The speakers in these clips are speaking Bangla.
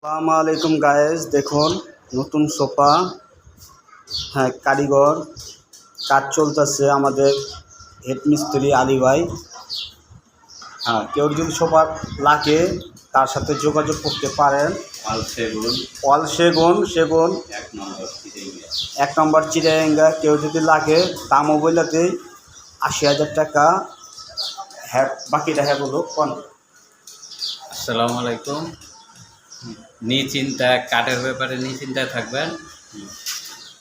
আসসালামু আলাইকুম গায়েস, দেখুন নতুন সোফা। হ্যাঁ, কারিগর কাজ চলতেছে আমাদের হেড মিস্ত্রি আলী ভাই। হ্যাঁ, কেউ যদি সোফা লাগে তার সাথে যোগাযোগ করতে পারেন। ওয়াল সেগুন 1 নম্বর চিটাগাঙ্গা। কেউ যদি লাগে দামও বলতে 80,000 টাকা। হ্যাঁ, বাকিটা হ্যাঁ বলো কোন। আসসালামু আলাইকুম। নিশ্চিন্তা কাঠের ব্যাপারে নিশ্চিন্তায় থাকবেন।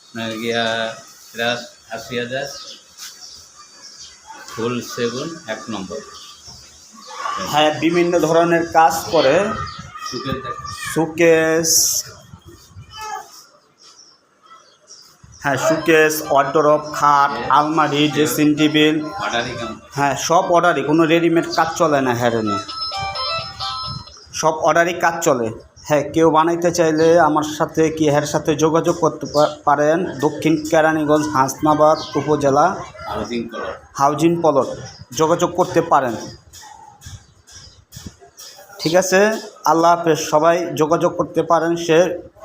আপনার গিয়া এটা 80,000 ফুল সেগুন 1 নম্বর। হ্যাঁ, বিভিন্ন ধরনের কাজ করে। সুকেস, হ্যাঁ সুকেস, ওয়ার্ডরোব, খাট, আলমারি, ড্রেসিং টেবিল, হ্যাঁ সব অর্ডারই, কোনো রেডিমেড কাজ চলে না। হ্যাঁ সব অর্ডারই কাজ চলে। হ্যাঁ, কেউ বানাইতে চাইলে আমার সাথে এর সাথে যোগাযোগ করতে পারেন। দক্ষিণ কেরানীগঞ্জ, হাসনাবাদ উপজেলা, হাউজিং প্লট যোগাযোগ করতে পারেন। ঠিক আছে, আল্লাহ হাফেজ। সবাই যোগাযোগ করতে পারেন। সে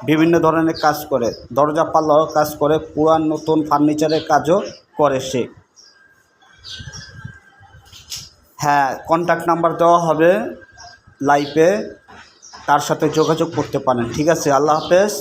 বিভিন্ন ধরনের কাজ করে, দরজা পাল্লাও কাজ করে, পুরান নতুন ফার্নিচারের কাজও করে সে। হ্যাঁ, কন্ট্যাক্ট নাম্বার দেওয়া হবে লাইভে, তার সাথে যোগাযোগ করতে পারেন। ঠিক আছে, আল্লাহ হাফেজ।